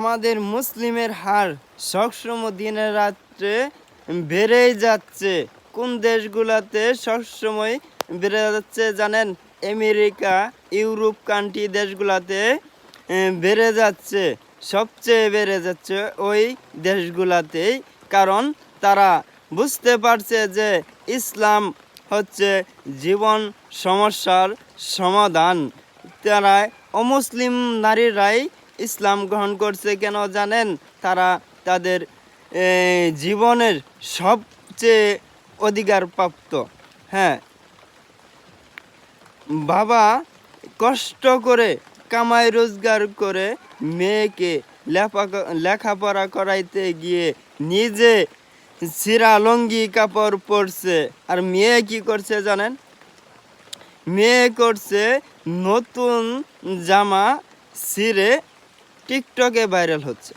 আমাদের মুসলিমের হার সবসময় দিনে রাত্রে বেড়েই যাচ্ছে। কোন দেশগুলোতে সবসময় বেড়ে যাচ্ছে জানেন? আমেরিকা, ইউরোপ কান্ট্রি দেশগুলোতে বেড়ে যাচ্ছে, সবচেয়ে বেড়ে যাচ্ছে ওই দেশগুলোতেই। কারণ তারা বুঝতে পারছে যে ইসলাম হচ্ছে জীবন সমস্যার সমাধান। তারা অমুসলিম নারীরাই ইসলাম গ্রহণ করছে কেন জানেন? তারা তাদের জীবনের সবচেয়ে অধিকার প্রাপ্ত। হ্যাঁ, বাবা কষ্ট করে কামাই রোজগার করে মেয়েকে লেখাপড়া করাইতে গিয়ে নিজে ছিঁড়া লুঙ্গি কাপড় পরছে। আর মেয়ে কি করছে জানেন? মেয়ে করছে নতুন জামা ছিঁড়ে টিকটকে ভাইরাল হচ্ছে।